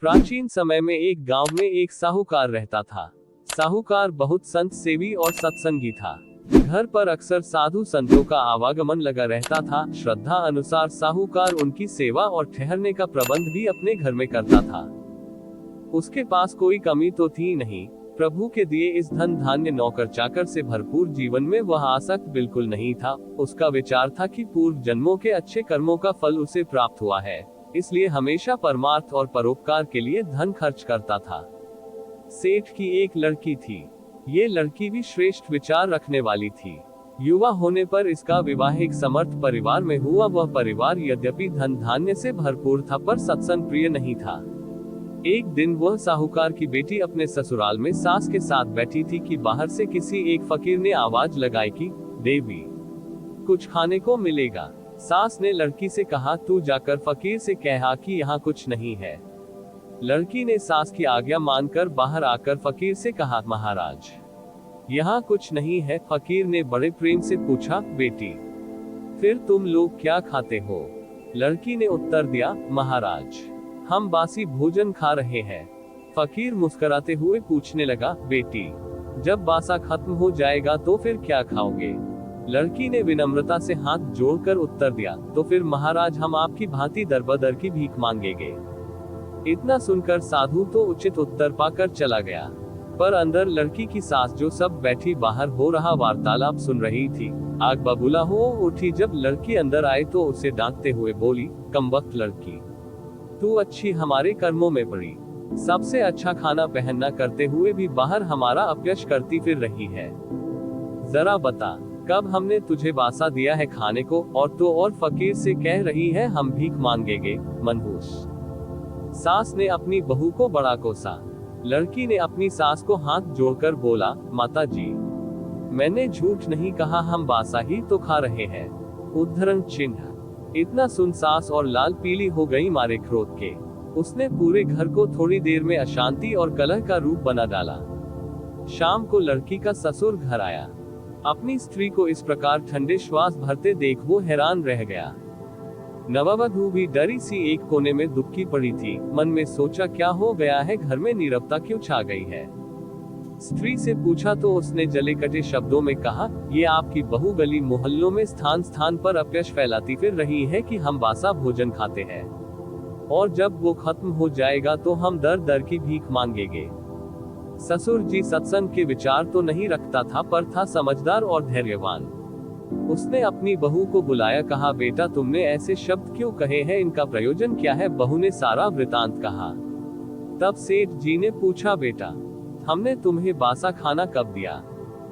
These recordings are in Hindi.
प्राचीन समय में एक गांव में एक साहूकार रहता था। साहूकार बहुत संत सेवी और सत्संगी था। घर पर अक्सर साधु संतों का आवागमन लगा रहता था। श्रद्धा अनुसार साहूकार उनकी सेवा और ठहरने का प्रबंध भी अपने घर में करता था। उसके पास कोई कमी तो थी नहीं। प्रभु के दिए इस धन धान्य नौकर चाकर से भरपूर जीवन में वह आसक्त बिल्कुल नहीं था। उसका विचार था कि पूर्व जन्मों के अच्छे कर्मों का फल उसे प्राप्त हुआ है, इसलिए हमेशा परमार्थ और परोपकार के लिए धन खर्च करता था। सेठ की एक लड़की थी। ये लड़की भी श्रेष्ठ विचार रखने वाली थी। युवा होने पर इसका विवाह एक समर्थ परिवार में हुआ। वह परिवार यद्यपि धन धान्य से भरपूर था पर सत्संग प्रिय नहीं था। एक दिन वह साहूकार की बेटी अपने ससुराल में सास के साथ बैठी थी कि बाहर से किसी एक फकीर ने आवाज लगाई कि देवी, कुछ खाने को मिलेगा। सास ने लड़की से कहा, तू जाकर फकीर से कहा कि यहाँ कुछ नहीं है। लड़की ने सास की आज्ञा मानकर बाहर आकर फकीर से कहा, महाराज यहाँ कुछ नहीं है। फकीर ने बड़े प्रेम से पूछा, बेटी फिर तुम लोग क्या खाते हो? लड़की ने उत्तर दिया, महाराज हम बासी भोजन खा रहे हैं। फकीर मुस्कुराते हुए पूछने लगा, बेटी जब बासा खत्म हो जाएगा तो फिर क्या खाओगे? लड़की ने विनम्रता से हाथ जोड़कर उत्तर दिया, तो फिर महाराज हम आपकी भांति दरबदर की भीख मांगेंगे। इतना सुनकर साधु तो उचित उत्तर पाकर चला गया, पर अंदर लड़की की सास जो सब बैठी बाहर हो रहा वार्तालाप सुन रही थी, आग बबूला हो उठी। जब लड़की अंदर आई तो उसे डांटते हुए बोली, कमबख्त लड़की, तू अच्छी हमारे कर्मों में पड़ी। सबसे अच्छा खाना पहनना करते हुए भी बाहर हमारा अपयश करती फिर रही है। जरा बता, कब हमने तुझे बासा दिया है खाने को, और तो और फकीर से कह रही है हम भीख मांगेंगे, मनहूस। सास ने अपनी बहू को बड़ा कोसा। लड़की ने अपनी सास को हाथ जोड़कर बोला, माता जी मैंने झूठ नहीं कहा, हम बासा ही तो खा रहे हैं। उद्धरण चिन्ह। इतना सुन सास और लाल पीली हो गई मारे क्रोध के। उसने पूरे घर को थोड़ी देर में अशांति और कलह का रूप बना डाला। शाम को लड़की का ससुर घर आया। अपनी स्त्री को इस प्रकार ठंडे श्वास भरते देख वो हैरान रह गया। नववधू भी डरी सी एक कोने में दुबकी पड़ी थी। मन में सोचा, क्या हो गया है, घर में नीरवता क्यों छा गई है? स्त्री से पूछा तो उसने जले कटे शब्दों में कहा, ये आपकी बहू गली मोहल्लों में स्थान स्थान पर अपयश फैलाती फिर रही है कि हम बासा भोजन खाते हैं, और जब वो खत्म हो जाएगा तो हम दर दर की भीख मांगेंगे। ससुर जी सत्संग के विचार तो नहीं रखता था, पर था समझदार और धैर्यवान। उसने अपनी बहू को बुलाया, कहा, बेटा तुमने ऐसे शब्द क्यों कहे हैं, इनका प्रयोजन क्या है? बहू ने सारा वृतांत कहा। तब सेठ जी ने पूछा, बेटा हमने तुम्हें बासा खाना कब दिया?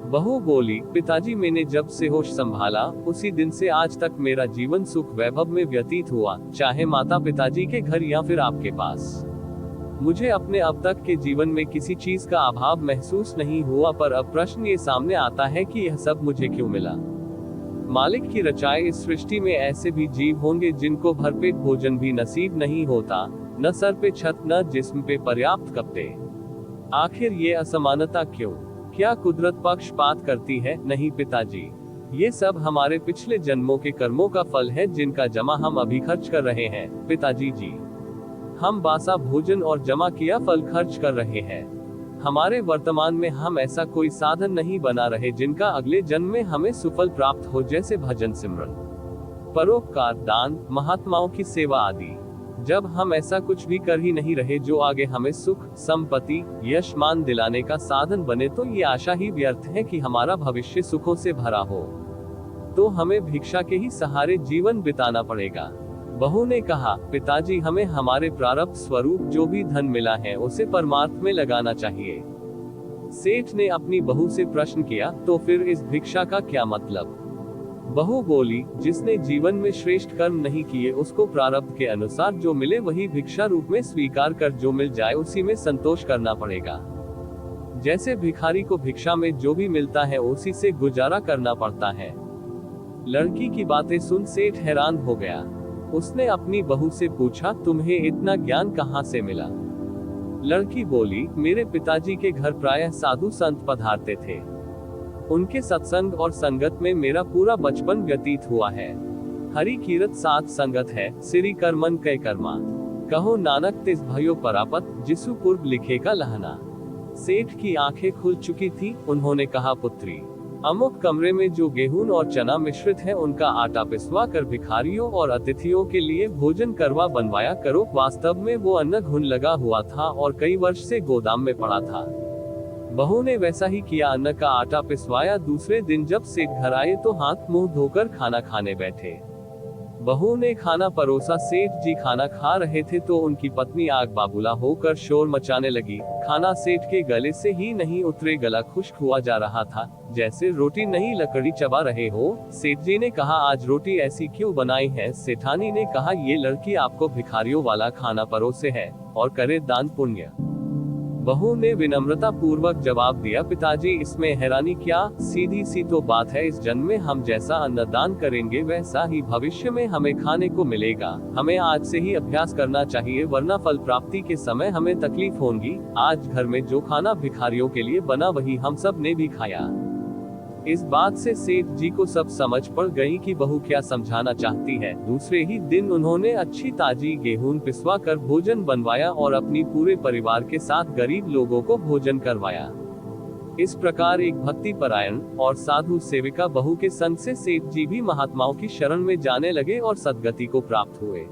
बहू बोली, पिताजी मैंने जब से होश संभाला उसी दिन से आज तक मेरा जीवन सुख वैभव में व्यतीत हुआ, चाहे माता पिताजी के घर या फिर आपके पास। मुझे अपने अब तक के जीवन में किसी चीज का अभाव महसूस नहीं हुआ, पर अब प्रश्न ये सामने आता है कि यह सब मुझे क्यों मिला? मालिक की रचाए इस सृष्टि में ऐसे भी जीव होंगे जिनको भरपेट भोजन भी नसीब नहीं होता, न सर पे छत, न जिस्म पे पर्याप्त कपड़े। आखिर ये असमानता क्यों? क्या कुदरत पक्षपात करती है? नहीं पिताजी, ये सब हमारे पिछले जन्मों के कर्मों का फल है जिनका जमा हम अभी खर्च कर रहे हैं। पिताजी जी, हम बासा भोजन और जमा किया फल खर्च कर रहे हैं। हमारे वर्तमान में हम ऐसा कोई साधन नहीं बना रहे जिनका अगले जन्म में हमें सुफल प्राप्त हो, जैसे भजन सिमरन, परोपकार, दान, महात्माओं की सेवा आदि। जब हम ऐसा कुछ भी कर ही नहीं रहे जो आगे हमें सुख, संपत्ति, यश, मान दिलाने का साधन बने, तो ये आशा ही व्यर्थ है कि हमारा भविष्य सुखों से भरा हो। तो हमें भिक्षा के ही सहारे जीवन बिताना पड़ेगा। बहू ने कहा, पिताजी हमें हमारे प्रारब्ध स्वरूप जो भी धन मिला है उसे परमार्थ में लगाना चाहिए। सेठ ने अपनी बहू से प्रश्न किया, तो फिर इस भिक्षा का क्या मतलब? बहू बोली, जिसने जीवन में श्रेष्ठ कर्म नहीं किए उसको प्रारब्ध के अनुसार जो मिले वही भिक्षा रूप में स्वीकार कर जो मिल जाए उसी में संतोष करना पड़ेगा। जैसे भिखारी को भिक्षा में जो भी मिलता है उसी से गुजारा करना पड़ता है। लड़की की बातें सुन सेठ हैरान हो गया। उसने अपनी बहू से पूछा, तुम्हें इतना ज्ञान कहाँ से मिला? लड़की बोली, मेरे पिताजी के घर प्रायः साधु संत पधारते थे। उनके सत्संग और संगत में मेरा पूरा बचपन व्यतीत हुआ है। हरि कीरत साथ संगत है, सिरि कर्मन कै कर्मा। कहो नानक तिस भयो परापत, जिसु पूर्व लिखे का लहना। सेठ की आंखें खुल चुकी थी। उन्होंने कहा, पुत्री, अमुक कमरे में जो गेहूं और चना मिश्रित है उनका आटा पिसवा कर भिखारियों और अतिथियों के लिए भोजन करवा बनवाया करो। वास्तव में वो अन्न घुन लगा हुआ था और कई वर्ष से गोदाम में पड़ा था। बहू ने वैसा ही किया, अन्न का आटा पिसवाया। दूसरे दिन जब सेठ घर आए तो हाथ मुंह धोकर खाना खाने बैठे। बहू ने खाना परोसा। सेठ जी खाना खा रहे थे तो उनकी पत्नी आग बाबूला होकर शोर मचाने लगी। खाना सेठ के गले से ही नहीं उतरे, गला खुश्क हुआ जा रहा था, जैसे रोटी नहीं लकड़ी चबा रहे हो। सेठ जी ने कहा, आज रोटी ऐसी क्यों बनाई है? सेठानी ने कहा, ये लड़की आपको भिखारियों वाला खाना परोसे है और करे दान पुण्य। बहू ने विनम्रता पूर्वक जवाब दिया, पिताजी इसमें हैरानी क्या, सीधी सी तो बात है। इस जन्म में हम जैसा अन्नदान करेंगे वैसा ही भविष्य में हमें खाने को मिलेगा। हमें आज से ही अभ्यास करना चाहिए, वरना फल प्राप्ति के समय हमें तकलीफ होगी। आज घर में जो खाना भिखारियों के लिए बना वही हम सब ने भी खाया। इस बात से सेठ जी को सब समझ पड़ गई कि बहू क्या समझाना चाहती है। दूसरे ही दिन उन्होंने अच्छी ताजी गेहूं पिसवा कर भोजन बनवाया और अपनी पूरे परिवार के साथ गरीब लोगों को भोजन करवाया। इस प्रकार एक भक्ति परायण और साधु सेविका बहू के संग से सेठ जी भी महात्माओं की शरण में जाने लगे और सद्गति को प्राप्त हुए।